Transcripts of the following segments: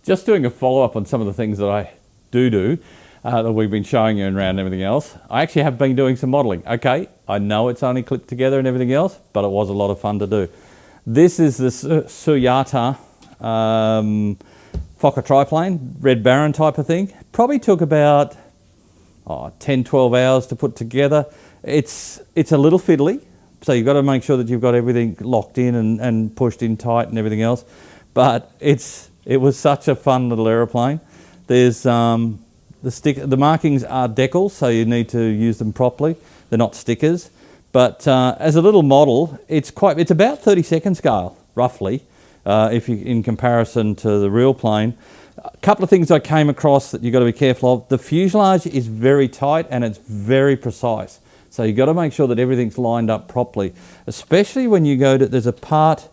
just doing a follow-up on some of the things that I do that we've been showing you around and everything else. I actually have been doing some modelling. Okay, I know it's only clipped together and everything else, but it was a lot of fun to do. This is the Suyata Fokker triplane, Red Baron type of thing. Probably took about 10, 12 hours to put together. It's a little fiddly, so you've got to make sure that you've got everything locked in and pushed in tight and everything else. But it was such a fun little aeroplane. There's the markings are decals, so you need to use them properly. They're not stickers. But as a little model, it's about 32nd scale, roughly, if you in comparison to the real plane. A couple of things I came across that you've got to be careful of. The fuselage is very tight and it's very precise. So you've got to make sure that everything's lined up properly, especially when you go to, there's a part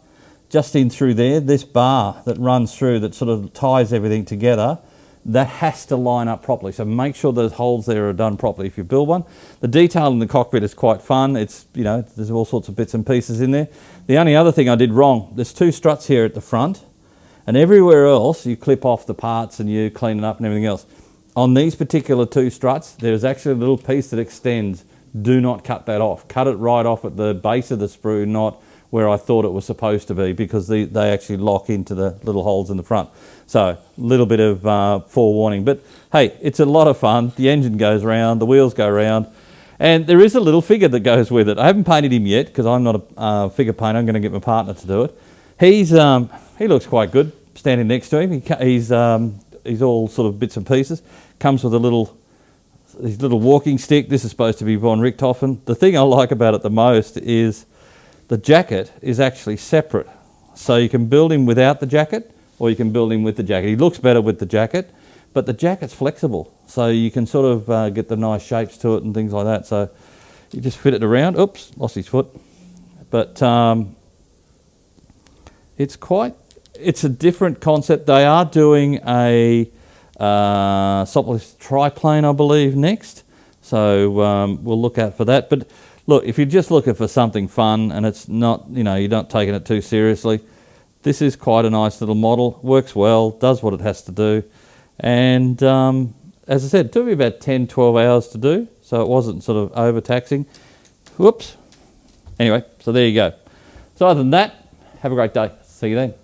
just in through there, this bar that runs through that sort of ties everything together. That has to line up properly. So make sure those holes there are done properly if you build one. The detail in the cockpit is quite fun. It's, you know, there's all sorts of bits and pieces in there. The only other thing I did wrong, there's two struts here at the front, and everywhere else you clip off the parts and you clean it up and everything else. On these particular two struts, there's actually a little piece that extends. Do not cut that off. Cut it right off at the base of the sprue, not where I thought it was supposed to be, because they actually lock into the little holes in the front. So a little bit of forewarning, but hey, it's a lot of fun. The engine goes round, the wheels go round, and there is a little figure that goes with it. I haven't painted him yet because I'm not a figure painter. I'm going to get my partner to do it. He looks quite good standing next to him. He's all sort of bits and pieces. Comes with his little walking stick. This is supposed to be Von Richthofen. The thing I like about it the most is the jacket is actually separate. So you can build him without the jacket, or you can build him with the jacket. He looks better with the jacket, but the jacket's flexible. So you can sort of get the nice shapes to it and things like that. So you just fit it around. Oops, lost his foot. But it's a different concept. They are doing a Sopwith triplane, I believe, next. So we'll look out for that. But look, if you're just looking for something fun and it's not, you know, you're not taking it too seriously, this is quite a nice little model. Works well, does what it has to do. And as I said, it took me about 10, 12 hours to do, so it wasn't sort of overtaxing. Whoops. Anyway, so there you go. So other than that, have a great day. See you then.